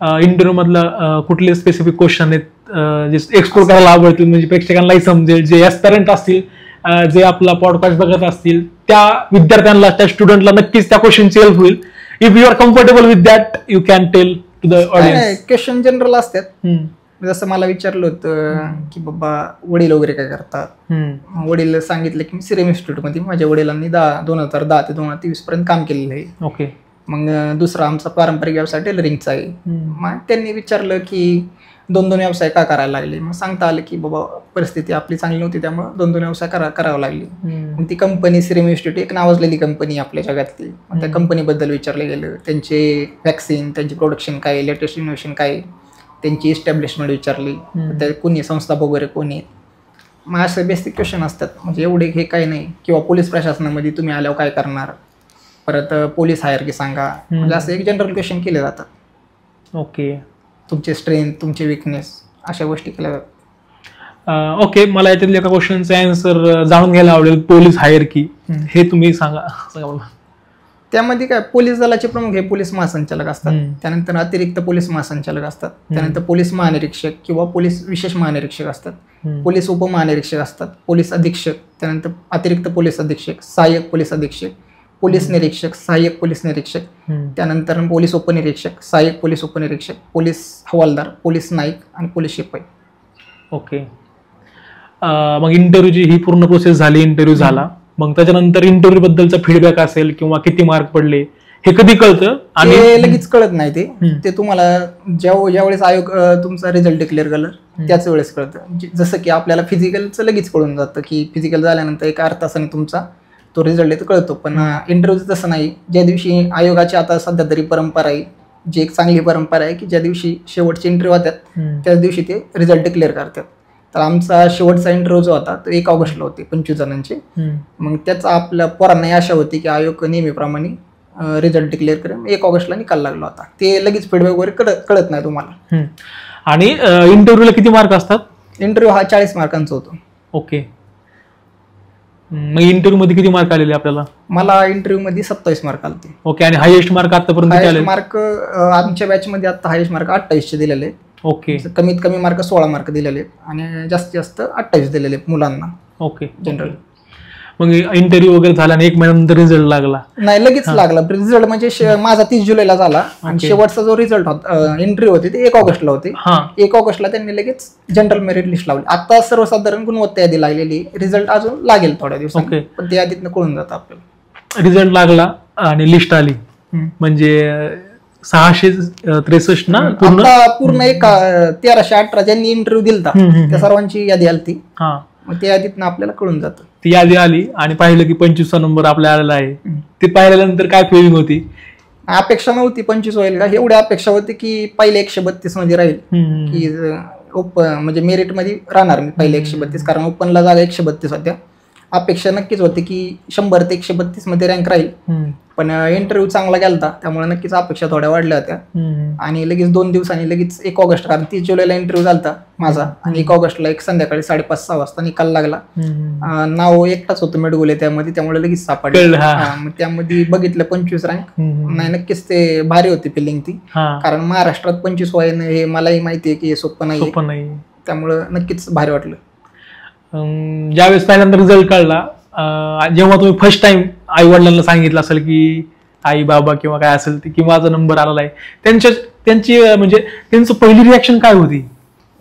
Speaker 1: इंटरव्ह्यू मधला कुठले स्पेसिफिक क्वेश्चन आहेत जे एक्सप्लोर करायला आवडतील, म्हणजे प्रेक्षकांनाही समजेल, जे एस्पिरंट असतील, जे आपला पॉडकास्ट बघत असतील, त्या विद्यार्थ्यांना, त्या स्टुडंटला नक्कीच त्या क्वेश्चनची हेल्प होईल. If you are comfortable with that, you can tell to the audience.
Speaker 2: Question general असतात. जसं मला विचारलं होतं की बाबा वडील वगैरे काय करतात, वडील सांगितलं की मी सिरम इन्स्टिट्यूट मध्ये माझ्या वडिलांनी 2010 ते 2023 पर्यंत काम केलेलं आहे.
Speaker 1: ओके.
Speaker 2: मग दुसरा आमचा पारंपरिक व्यवसाय टेलरिंगचा आहे. मग त्यांनी विचारलं की 2 व्यवसाय का करायला लागले. मग सांगता आलं की बाबा परिस्थिती आपली चांगली नव्हती, त्यामुळे 2 व्यवसाय करावं लागले. मग ती कंपनी सिरम इन्स्टिट्यूट एक नावाजलेली कंपनी आपल्या जगातली, मग त्या कंपनीबद्दल विचारलं गेलं, त्यांचे वॅक्सिन, त्यांचे प्रोडक्शन काय, लेटेस्ट इनोव्हेशन काय, त्यांची इस्टॅब्लिशमेंट विचारली, त्या कोणी संस्थापक वगैरे कोणी. मग असे बेसिक क्वेश्चन असतात, म्हणजे एवढे हे काही नाही. किंवा पोलीस प्रशासनामध्ये तुम्ही आल्यावर काय करणार, परत पोलीस हायरकी सांगा, म्हणजे असं एक जनरल क्वेश्चन केले जातात.
Speaker 1: ओके.
Speaker 2: तुमचे स्ट्रेंथ, तुमचे विकनेस, अशा गोष्टी केल्या जातात.
Speaker 1: ओके, मला याच्यातल्या एका क्वेश्चनचा आन्सर जाणून घ्यायला आवडेल. पोलीस हायरकी हे तुम्ही सांगा.
Speaker 2: त्यामध्ये काय, पोलीस दलाचे प्रमुख हे पोलीस महासंचालक असतात, त्यानंतर अतिरिक्त पोलीस महासंचालक असतात, त्यानंतर पोलीस महानिरीक्षक किंवा पोलीस विशेष महानिरीक्षक असतात, पोलीस उपमहानिरीक्षक असतात, पोलीस अधीक्षक, त्यानंतर अतिरिक्त पोलीस अधीक्षक, सहाय्यक पोलीस अधीक्षक, पोलीस निरीक्षक, सहाय्यक पोलीस निरीक्षक, त्यानंतर पोलीस उपनिरीक्षक, सहाय्यक पोलीस उपनिरीक्षक, पोलीस हवालदार, पोलीस नाईक आणि पोलीस शिपाई.
Speaker 1: ओके. मग इंटरव्ह्यूची ही पूर्ण प्रोसेस झाली, इंटरव्ह्यू झाला, मग त्याच्यानंतर इंटरव्ह्यू बद्दलचा फीडबॅक असेल किंवा किती मार्क पडले हे कधी कळतं? आणि
Speaker 2: लगेच कळत नाही. ते तुम्हाला ज्यावेळेस आयोग तुमचा रिझल्ट डिक्लेअर केलं त्याच वेळेस कळतं. जसं की आपल्याला फिजिकलचं लगेच कळून जातं की फिजिकल झाल्यानंतर एक अर्धा तासाने तुमचा तो रिझल्ट आहे तो कळतो, पण इंटरव्ह्यूचं तसं नाही. ज्या दिवशी आयोगाची आता सध्या तरी परंपरा आहे, जी एक चांगली परंपरा आहे, की ज्या दिवशी शेवटचे इंटरव्ह्यू होतात त्याच दिवशी ते रिझल्ट डिक्लेअर करतात. तर आमचा शेवटचा इंटरव्ह्यू जो होता तो 1 ऑगस्टला होते, 25 जणांचे. मग त्याचा आपल्या पोरांना आशा होती की आयोग नेहमीप्रमाणे रिझल्ट डिक्लेअर करेल. 1 ऑगस्टला निकाल लागला होता. ते लगेच फीडबॅक वगैरे कळत नाही तुम्हाला.
Speaker 1: आणि इंटरव्ह्यूला किती मार्क असतात?
Speaker 2: इंटरव्ह्यू हा 40 मार्कांचा होतो.
Speaker 1: ओके. मग इंटरव्ह्यू मध्ये किती मार्क आलेले आपल्याला?
Speaker 2: मला इंटरव्ह्यू मध्ये 27 मार्क आले.
Speaker 1: ओके. आणि हायेस्ट मार्क आतापर्यंत?
Speaker 2: मार्क आमच्या बॅच मध्ये आता हायेस्ट मार्क 28 दिलेले.
Speaker 1: ओके.
Speaker 2: कमीत कमी मार्क 16 मार्क दिलेले आणि जास्तीत जास्त 28 दिलेले मुलांना.
Speaker 1: ओके.
Speaker 2: जनरल.
Speaker 1: मग इंटरव्ह्यू वगैरे झाला आणि 1 महिन्यानंतर रिझल्ट लागला?
Speaker 2: नाही, लगेच लागला रिझल्ट. म्हणजे माझा 30 जुलैला झाला आणि शेवटचा जो रिझल्ट होता, इंटरव्ह्यू होते ते 1 ऑगस्टला होते. 1 ऑगस्टला त्यांनी लगेच जनरल मेरिट लिस्ट लावली. आता सर्वसाधारण गुणवत्ता यादी लागलेली, रिझल्ट अजून लागेल थोड्या दिवसांनी, पण त्या यादीतनं कळून जातं आपल्याला.
Speaker 1: रिझल्ट लागला आणि लिस्ट आली, म्हणजे 663 ना
Speaker 2: पूर्ण एक 1318 ज्यांनी इंटरव्ह्यू दिलता त्या सर्वांची यादी आली ती. मग त्या यादीतनं आपल्याला कळून जातं.
Speaker 1: ती यादी आली आणि पाहिलं की 25वा नंबर आपल्या आलेला आहे. ते पाहिल्यानंतर काय फिलिंग होती?
Speaker 2: अपेक्षा नव्हती 25 होईल का, एवढी अपेक्षा होती की पहिले 132 मध्ये राहील, की म्हणजे मेरिट मध्ये राहणार मी पहिले 132, कारण ओपनला जागा 132 होत्या. अपेक्षा नक्कीच होती की 100 ते 132 मध्ये रँक राहील, पण इंटरव्ह्यू चांगला गेलता त्यामुळे नक्कीच अपेक्षा थोड्या वाढल्या होत्या. आणि लगेच 2 दिवसांनी लगेच 1 ऑगस्ट, कारण 30 जुलैला इंटरव्ह्यू झालता माझा आणि 1 ऑगस्टला एक संध्याकाळी 5:30-6 वाजता निकाल लागला. नाव एकटाच होतं मेडगुले त्यामध्ये, त्यामुळे लगेच सापडलं. मग त्यामध्ये बघितलं 25 रँक. नाही, नक्कीच ते भारी होती फिलिंग ती, कारण महाराष्ट्रात 25 व्हायनं हे मलाही माहिती आहे की सोपं नाही, त्यामुळं नक्कीच भारी वाटलं.
Speaker 1: ज्यावेळेस पहिल्यांदा रिझल्ट काढला, जेव्हा तुम्ही फर्स्ट टाइम आई वडिलांना सांगितलं असेल की आई बाबा किंवा काय असेल की माझा नंबर आलेला आहे, त्यांची म्हणजे त्यांचं पहिली रिॲक्शन काय होती?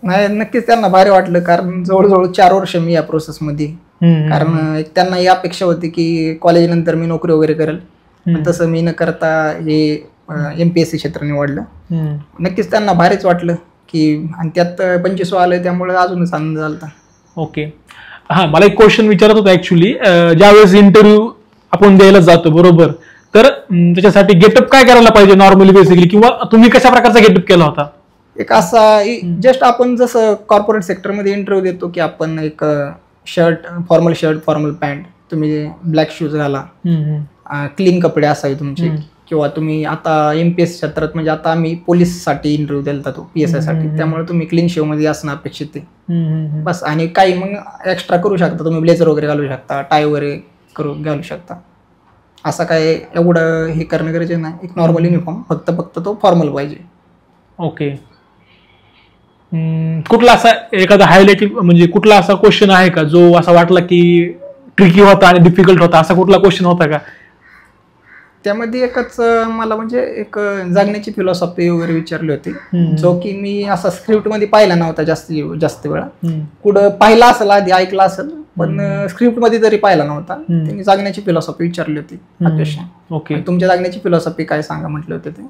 Speaker 2: नाही, नक्कीच त्यांना भारी वाटलं, कारण जवळजवळ 4 वर्ष मी या प्रोसेसमध्ये. कारण एक त्यांना ही अपेक्षा होती की कॉलेज नंतर मी नोकरी वगैरे करेल, पण तसं मी न करता हे MPSC क्षेत्र निवडलं. नक्कीच त्यांना भारीच वाटलं की, आणि त्यात 25 आलं त्यामुळे अजूनच आनंद झाला.
Speaker 1: ओके. हा, मला एक क्वेश्चन विचारत होता ऍक्च्युली, ज्यावेळेस इंटरव्ह्यू आपण द्यायला जातो बरोबर, तर त्याच्यासाठी गेटअप काय करायला पाहिजे नॉर्मली बेसिकली, किंवा तुम्ही कशा प्रकारचा गेटअप केला होता?
Speaker 2: एक असा जस्ट आपण जसं कॉर्पोरेट सेक्टरमध्ये इंटरव्ह्यू देतो की आपण एक शर्ट, फॉर्मल पॅन्ट, तुम्ही ब्लॅक शूज घाला, क्लीन कपडे असावे तुमचे, किंवा तुम्ही आता MPSC क्षेत्रात म्हणजे आता आम्ही पोलीससाठी इंटरव्ह्यू द्यायला जातो PSI साठी, त्यामुळे तुम्ही क्लीन शेव मध्ये असणं अपेक्षित आहे बस. आणि काही मग एक्स्ट्रा करू शकता तुम्ही, ब्लेझर वगैरे घालू शकता, टाय वगैरे घालू शकता. असं काय एवढं हे करणं गरजेचं नाही. एक नॉर्मल युनिफॉर्म, फक्त तो फॉर्मल पाहिजे.
Speaker 1: ओके. कुठला असा एखादा हायलाइटेड म्हणजे कुठला असा क्वेश्चन आहे का जो असा वाटला की ट्रिकी होता आणि डिफिकल्ट होता, असा कुठला क्वेश्चन होता का?
Speaker 2: त्यामध्ये एकच मला म्हणजे एक जगण्याची फिलॉसॉफी वगैरे विचारली होती, जो की मी असा स्क्रिप्ट मध्ये पाहिला नव्हता जास्त वेळा. कुठं पाहिला असेल, आधी ऐकला असेल, पण स्क्रिप्ट मध्ये तरी पाहिला नव्हता. त्यांनी जगण्याची फिलॉसॉफी विचारली होती.
Speaker 1: ओके.
Speaker 2: तुमच्या जगण्याची फिलॉसॉफी काय सांगा म्हटले होते ते.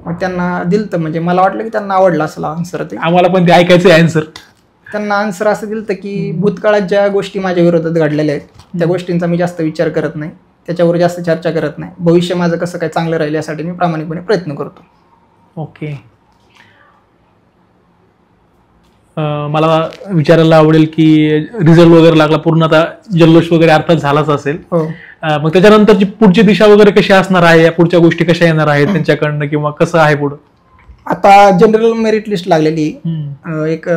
Speaker 2: मग त्यांना दिलतं, म्हणजे मला वाटलं की त्यांना आवडलं असेल आन्सर. ते
Speaker 1: आम्हाला पण ते ऐकायचं आन्सर.
Speaker 2: त्यांना आन्सर असं दिलतं की भूतकाळात ज्या गोष्टी माझ्या विरोधात घडलेल्या आहेत त्या गोष्टींचा मी जास्त विचार करत नाही, त्याच्यावर जास्त चर्चा करत नाही. भविष्य माझं कसं काय चांगलं राहील यासाठी मी प्रामाणिकपणे प्रयत्न करतो.
Speaker 1: ओके. मला विचारायला आवडेल की रिझल्ट वगैरे लागला, पूर्ण आता जल्लोष वगैरे अर्थात झालाच असेल. मग त्याच्यानंतरची पुढची दिशा वगैरे कशी असणार आहे, पुढच्या गोष्टी कशा येणार आहेत त्यांच्याकडनं, किंवा कसं आहे पुढं?
Speaker 2: आता जनरल मेरिट लिस्ट लागलेली, एक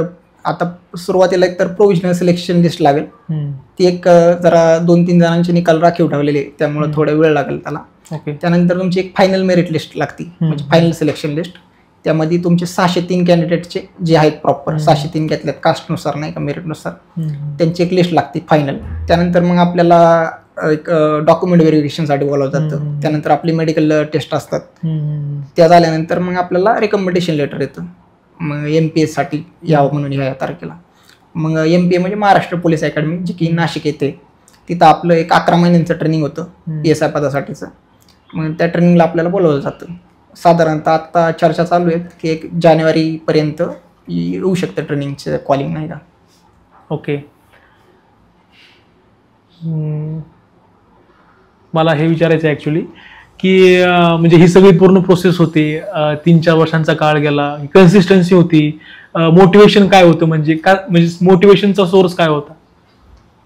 Speaker 2: आता सुरुवातीला एक तर प्रोव्हिजनल सिलेक्शन लिस्ट लागेल. ती एक जरा 2-3 जणांचे निकाल राखीव ठेवलेले, त्यामुळे थोडा वेळ लागेल त्याला. त्यानंतर तुमची एक फायनल मेरिट लिस्ट लागते, म्हणजे फायनल सिलेक्शन लिस्ट. त्यामध्ये तुमचे 603 कॅन्डिडेटचे जे आहेत प्रॉपर 603 घेतल्यात कास्टनुसार, नाही का मेरिटनुसार, त्यांची एक लिस्ट लागते फायनल. त्यानंतर मग आपल्याला एक डॉक्युमेंट व्हेरिफिकेशनसाठी बोलावलं जातं. त्यानंतर आपली मेडिकल टेस्ट असतात. त्या झाल्यानंतर मग आपल्याला रेकमेंडेशन लेटर येतं मग MPS साठी यावं म्हणून ह्या तारखेला. मग MPA म्हणजे महाराष्ट्र पोलीस अकॅडमी, जी की नाशिक येते. तिथं आपलं एक 11 महिन्यांचं ट्रेनिंग होतं PSI पदासाठीचं. मग त्या ट्रेनिंगला आपल्याला बोलवलं जातं. साधारणतः आता चर्चा चालू आहेत की 1 जानेवारीपर्यंत येऊ शकतं ट्रेनिंगचं कॉलिंग, नाही का?
Speaker 1: ओके. मला हे विचारायचं आहे ॲक्च्युली की म्हणजे ही सगळी पूर्ण प्रोसेस होती, 3-4 वर्षांचा काळ गेला, कन्सिस्टन्सी होती, मोटिवेशन काय होतं, म्हणजे मोटिवेशनचा सोर्स काय होता?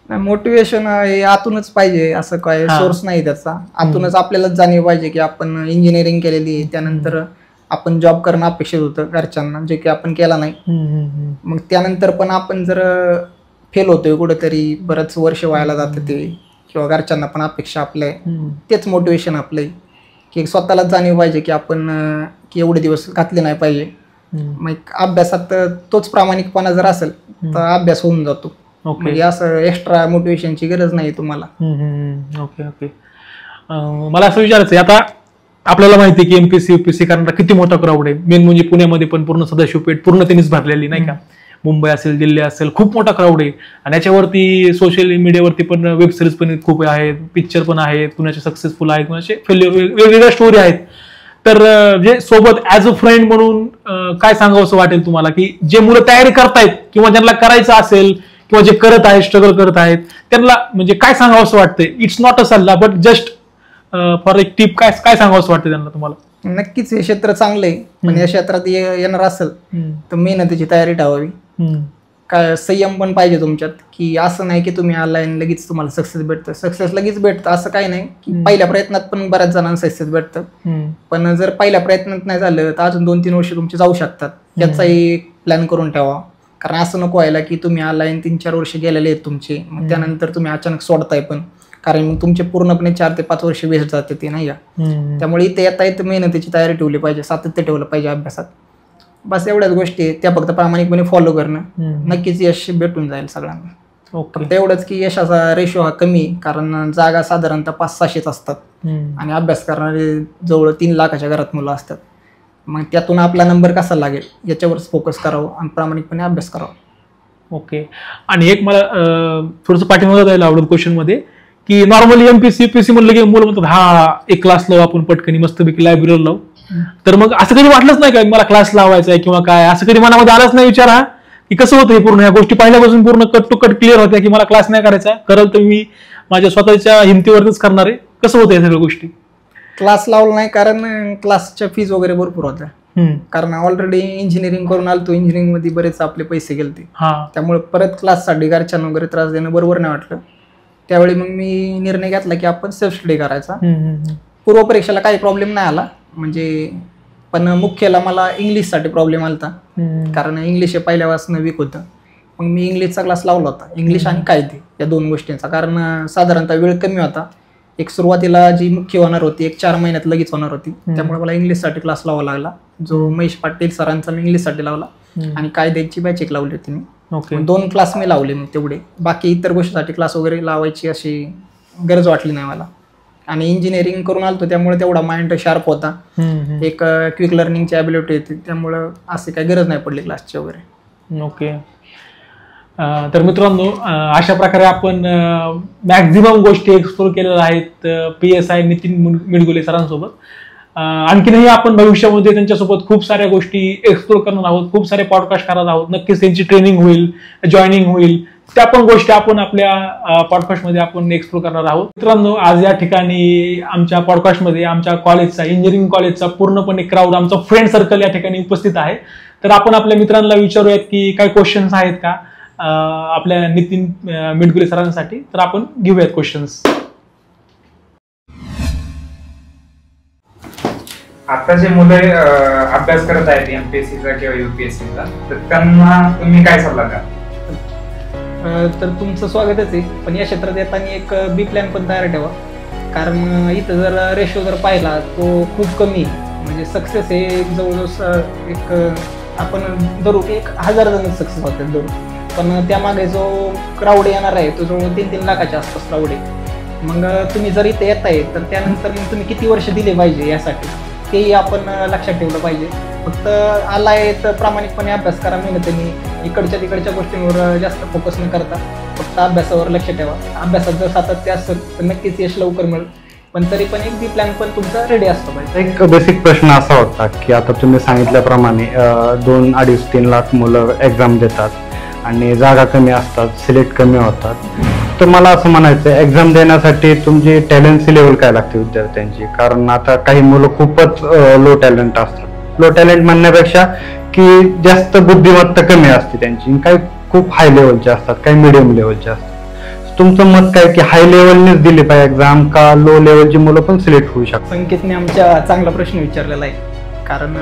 Speaker 2: मोटिवेशन हे आतूनच पाहिजे, असं काय सोर्स नाही त्याचा. आतूनच आपल्यालाच जाणीव पाहिजे की आपण इंजिनिअरिंग केलेली, त्यानंतर आपण जॉब करणं अपेक्षित होतं घरच्यांना, जे की आपण केला नाही. मग त्यानंतर पण आपण जर फेल होतोय कुठेतरी, बरंच वर्ष व्हायला जातं ते, किंवा घरच्यांना पण अपेक्षा आपल्या, तेच मोटिवेशन आपलं की स्वतःलाच जाणीव पाहिजे की आपण की एवढे दिवस घातले नाही पाहिजे. मग अभ्यासात तोच प्रामाणिकपणा जर असेल तर अभ्यास होऊन जातो. म्हणजे असं एक्स्ट्रा मोटिवेशनची गरज नाही तुम्हाला.
Speaker 1: ओके. ओके. मला असं विचारायचं आहे, आता आपल्याला माहिती आहे की MPSC UPSC करणारा किती मोठा क्राऊड आहे. मेन म्हणजे पुण्यामध्ये पण पूर्ण सदाशिवपेठ पूर्ण त्यांनीच भरलेली, नाही का? मुंबई असेल, दिल्ली असेल, खूप मोठा क्राऊड आहे. आणि याच्यावरती सोशल मीडियावरती पण वेब सिरीज पण खूप आहेत, पिक्चर पण आहेत, कुणाचे सक्सेसफुल आहेत, कुणाचे फेल्युअर, वेगवेगळ्या स्टोरी आहेत. तर जे सोबत ऍज अ फ्रेंड म्हणून काय सांगावं असं वाटेल तुम्हाला की जे मुलं तयारी करतायत किंवा ज्यांना करायचं असेल किंवा जे करत आहेत, स्ट्रगल करत आहेत, त्यांना म्हणजे काय सांगावं असं वाटतंय? इट्स नॉट अ सल्ला बट जस्ट फॉर एक टिप, काय सांगावं असं वाटतं त्यांना तुम्हाला?
Speaker 2: नक्कीच हे क्षेत्र चांगलं आहे, पण या क्षेत्रात येणार असेल तर मेहनतीची तयारी ठेवावी. काय संयम पण पाहिजे तुमच्यात, की असं नाही की तुम्ही आलाय आणि लगेच तुम्हाला सक्सेस भेटतं. सक्सेस लगेच भेटतं असं काही नाही, की पहिल्या प्रयत्नात पण बऱ्याच जणांना सक्सेस भेटतं. पण जर पहिल्या प्रयत्नात नाही झालं तर अजून 2-3 वर्ष तुमचे जाऊ शकतात. याचाही प्लॅन करून ठेवा, कारण असं नको व्हायला की तुम्ही आलाय आणि 3-4 वर्ष गेलेले आहेत तुमचे, मग त्यानंतर तुम्ही अचानक सोडताय. पण कारण मग तुमचे पूर्णपणे 4 ते 5 वर्ष वेस्ट जाते ते, नाही का? त्यामुळे इथे येता मेहनतीची तयारी ठेवली पाहिजे, सातत्य ठेवलं पाहिजे अभ्यासात. बस एवढ्याच गोष्टी आहेत, त्या फक्त प्रामाणिकपणे फॉलो करणं, नक्कीच यश भेटून जाईल सगळ्यांना. फक्त एवढंच की यशाचा रेशो हा कमी, कारण जागा साधारणतः 500-600 असतात आणि अभ्यास करणारे जवळ 3 लाखाच्या घरात मुलं असतात. मग त्यातून आपला नंबर कसा लागेल याच्यावरच फोकस करावं आणि प्रामाणिकपणे अभ्यास करावा.
Speaker 1: ओके. आणि एक मला थोडंसं पाठीमागे जायला आवडेल क्वेश्चनमध्ये की नॉर्मली एमपीसी युपीएससी म्हणलं की मुलं म्हणतात हा एक क्लास लावू आपण पटकनी मस्तपैकी लायब्ररीला लावू. तर मग असं कधी वाटलंच नाही का मला क्लास लावायचा आहे किंवा काय, असं कधी मनामध्ये आलाच नाही विचार हा की कसं होतं हे पूर्ण, ह्या गोष्टी पहिल्यापासून पूर्ण कट टू कट क्लिअर होत्या की मला क्लास नाही करायचा, करल तर मी माझ्या स्वतःच्या हिमतीवरच करणार आहे, कसं होतं या सगळ्या गोष्टी?
Speaker 2: क्लास लावला नाही कारण क्लासच्या फीज वगैरे भरपूर होत्या. कारण ऑलरेडी इंजिनिअरिंग करून आलतो, इंजिनिअरिंग मध्ये बरेच आपले पैसे गेलते, त्यामुळे परत क्लाससाठी घरच्यांना वगैरे त्रास देणं बरोबर नाही वाटलं. त्यावेळी मग मी निर्णय घेतला की आपण सेल्फ स्टडी करायचा. पूर्वपरीक्षेला काही प्रॉब्लेम नाही आला म्हणजे, पण मुख्यला मला इंग्लिशसाठी प्रॉब्लेम आलता कारण इंग्लिश हे पहिल्यापासून वीक होतं. मग मी इंग्लिशचा क्लास लावला होता, इंग्लिश आणि कायदे या 2 गोष्टींचा. कारण साधारणतः वेळ कमी होता, एक सुरुवातीला जी मुख्य होणार होती एक 4 महिन्यात लगेच होणार होती, त्यामुळे मला इंग्लिशसाठी क्लास लावा लागला. जो महेश पाटील सरांचा मी इंग्लिशसाठी लावला आणि कायद्याची बॅच एक लावली होती मी. 2 क्लास मी लावले मग तेवढे. बाकी इतर गोष्टीसाठी क्लास वगैरे लावायची अशी गरज वाटली नाही मला. आणि इंजिनिअरिंग करून आलतो त्यामुळे तेवढा माइंड शार्प होता, एक क्विक लर्निंगची ॲबिलिटी होती, त्यामुळं असे काही गरज नाही पडली क्लासची वगैरे.
Speaker 1: ओके. तर मित्रांनो अशा प्रकारे आपण मॅक्झिमम गोष्टी एक्सप्लोर केलेल्या आहेत PSI नितीन मिडगुले सरांसोबत. आणखीनही आपण भविष्यामध्ये त्यांच्यासोबत खूप साऱ्या गोष्टी एक्सप्लोर करणार आहोत, खूप सारे पॉडकास्ट करणार आहोत. नक्कीच त्यांची ट्रेनिंग होईल, जॉईनिंग होईल, त्या पण गोष्टी आपण आपल्या पॉडकास्टमध्ये आपण एक्सप्लोर करणार आहोत. मित्रांनो आज या ठिकाणी आमच्या पॉडकास्टमध्ये आमच्या कॉलेजचा, इंजिनिअरिंग कॉलेजचा पूर्णपणे क्राऊड, आमचा फ्रेंड सर्कल या ठिकाणी उपस्थित आहे. तर आपण आपल्या मित्रांना विचारूयात की काही क्वेश्चन्स आहेत का आपल्या नितीन मिडगुले सरांसाठी. तर आपण घेऊयात क्वेश्चन्स.
Speaker 3: आता जे मुलं अभ्यास करत आहेत एमपीएससीचा किंवा युपीएससीचा, तर त्यांना तुम्ही काय सल्ला द्याल?
Speaker 2: तर तुमचं स्वागतच आहे, पण या क्षेत्रात येताना एक बी प्लॅन पण तयार ठेवा. कारण इथं जर रेशो जर पाहिला तो खूप कमी, म्हणजे सक्सेस हे जवळजवळ एक आपण धरू की 1000 जण सक्सेस होतात धरू, पण त्यामागे जो क्राऊड येणार आहे तो जवळ 3-3 लाखाच्या आसपास क्राऊड आहे. मग तुम्ही जर इथे येत आहे तर त्यानंतर मग तुम्ही किती वर्ष दिले पाहिजे यासाठी तेही आपण लक्षात ठेवलं पाहिजे. फक्त आलाय तर प्रामाणिकपणे अभ्यास करा, मेहनतीने, इकडच्या तिकडच्या गोष्टींवर जास्त फोकस न करता फक्त अभ्यासावर लक्ष ठेवा. अभ्यासात जर सातत्य असेल तर नक्कीच यश लवकर मिळेल, पण तरी पण एक बी प्लॅन पण तुमचा रेडी असतो पाहिजे.
Speaker 4: एक बेसिक प्रश्न असा होता की आता तुम्ही सांगितल्याप्रमाणे 2-2.5-3 लाख मुलं एक्झाम देतात आणि जागा कमी असतात, सिलेक्ट कमी होतात. तर मला असं म्हणायचं एक्झाम देण्यासाठी तुमची टॅलेंटची लेवल काय लागते विद्यार्थ्यांची? कारण आता काही मुलं खूपच लो टॅलेंट असतात. लो टॅलेंट म्हणण्यापेक्षा की जास्त बुद्धिमत्ता कमी असते त्यांची, काही खूप हाय लेवलचे असतात, काही मिडियम लेवलचे असतात. तुमचं मत काय की हाय लेवलनेच दिली पाहिजे एक्झाम का लो लेवलची मुलं पण सिलेक्ट होऊ शकतात?
Speaker 2: संकेतने आमच्या चांगला प्रश्न विचारलेला आहे. कारण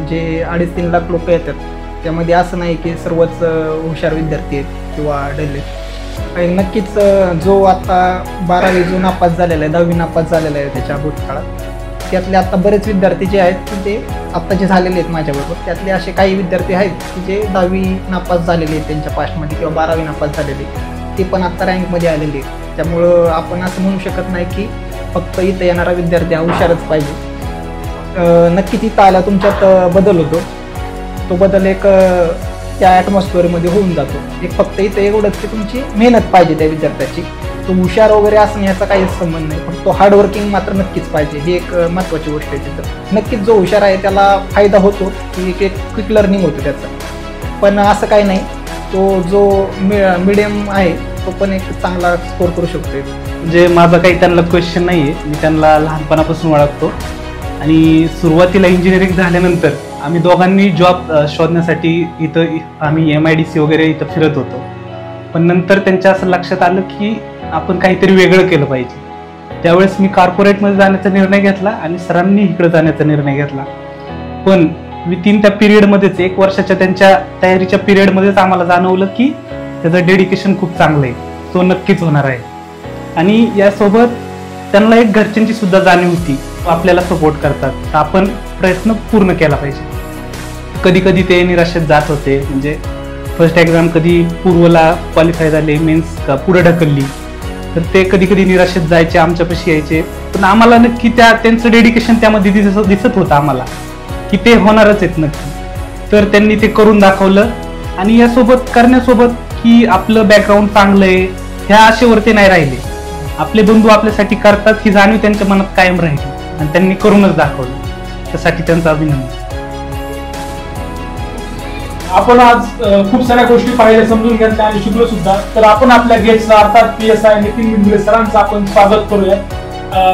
Speaker 2: जे 2.5-3 लाख लोक येतात त्यामध्ये असं नाही की सर्वच हुशार विद्यार्थी आहेत किंवा डल आहेत. नक्कीच जो आता 12वी जो नापास झालेला आहे, 10वी नापास झालेला आहे त्याच्या भूतकाळात, त्यातले आता बरेच विद्यार्थी जे आहेत की ते आत्ता जे झालेले आहेत माझ्याबरोबर, त्यातले असे काही विद्यार्थी आहेत की जे 10वी नापास झालेले आहेत त्यांच्या पास्टमध्ये किंवा 12वी नापास झालेले, ते पण आत्ता रँकमध्ये आलेले आहेत. त्यामुळं आपण असं म्हणू शकत नाही की फक्त इथं येणारा विद्यार्थी हा हुशारच पाहिजे. नक्कीच इथं आला तुमच्यात बदल होतो, तो बदल एक त्या ॲटमॉस्फिअरमध्ये होऊन जातो. एक फक्त इथं एवढंच की तुमची मेहनत पाहिजे त्या विद्यार्थ्याची. तो हुशार वगैरे असणं याचा काहीच संबंध नाही, फक्त तो हार्डवर्किंग मात्र नक्कीच पाहिजे, ही एक महत्त्वाची गोष्ट आहे तिथं. नक्कीच जो हुशार आहे त्याला फायदा होतो की एक क्विक लर्निंग होतो त्याचा, पण असं काही नाही. तो जो मिडियम आहे तो पण एक चांगला स्कोर करू शकतो.
Speaker 5: म्हणजे माझा काही त्यांना क्वेश्चन नाही आहे, मी त्यांना लहानपणापासून ओळखतो आणि सुरुवातीला इंजिनिअरिंग झाल्यानंतर आम्ही दोघांनी जॉब शोधण्यासाठी इथं आम्ही MIDC वगैरे इथं फिरत होतो. पण नंतर त्यांच्या असं लक्षात आलं की आपण काहीतरी वेगळं केलं पाहिजे. त्यावेळेस मी कॉर्पोरेटमध्ये जाण्याचा निर्णय घेतला आणि सरांनी इकडे जाण्याचा निर्णय घेतला. पण विथिन त्या पिरियडमध्येच 1 वर्षाच्या त्यांच्या तयारीच्या पिरियडमध्येच आम्हाला जाणवलं की त्याचं डेडिकेशन खूप चांगलं आहे, तो नक्कीच होणार आहे. आणि यासोबत त्यांना एक घरच्यांची सुद्धा जाणीव होती, आपल्याला सपोर्ट करतात, तर आपण प्रयत्न पूर्ण केला पाहिजे. कधी कधी ते निराशेत जात होते, म्हणजे फर्स्ट एक्झाम कधी पूर्वला क्वालिफाय झाले, मेन्स पुढे ढकलली, तर ते कधी कधी निराशेत जायचे, आमच्यापाशी यायचे. पण आम्हाला नक्की त्यांचं डेडिकेशन त्यामध्ये दिसत होतं आम्हाला की की ते होणारच आहेत नक्की. तर त्यांनी ते करून दाखवलं आणि यासोबत करण्यासोबत की आपलं बॅकग्राऊंड चांगलं आहे ह्या आशेवरती नाही राहिले. आपले बंधू आपल्यासाठी करतात ही जाणीव त्यांच्या मनात कायम राहिली आणि त्यांनी करूनच दाखवलं. त्यासाठी त्यांचं अभिनंदन.
Speaker 1: आपण आज खूप साऱ्या गोष्टी पाहिल्या, समजून घेतल्या आणि शिकलो सुद्धा. तर आपण आपल्या गेस्टला अर्थात PSI नितीन मिंदुरे सरांचं आपण स्वागत करूया.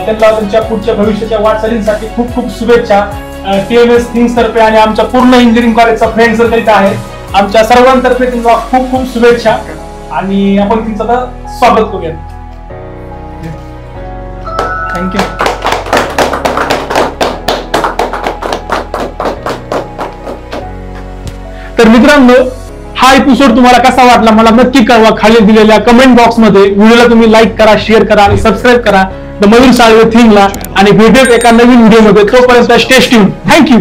Speaker 1: त्यांना त्यांच्या पुढच्या भविष्याच्या वाटचालींसाठी खूप खूप शुभेच्छा. TMS थिंग्स तर्फे आणि आमच्या पूर्ण इंजिनिअरिंग कॉलेजचा फ्रेंड सर्कल इथं आहे, आमच्या सर्वांतर्फे तुम्हाला खूप खूप शुभेच्छा आणि आपण तुमचं आता स्वागत करूया.
Speaker 2: थँक्यू.
Speaker 1: तर मित्रांनो, हा एपिसोड तुम्हाला कसा वाटला मला नक्की कळवा. खाली दिलेल्या कमेंट बॉक्समध्ये. व्हिडिओला तुम्ही लाईक करा, शेअर करा आणि सबस्क्राईब करा द मयूर साळवे थिंगला. आणि भेटूयात एका नवीन व्हिडिओमध्ये. तोपर्यंत स्टे ट्यून्ड. थँक्यू.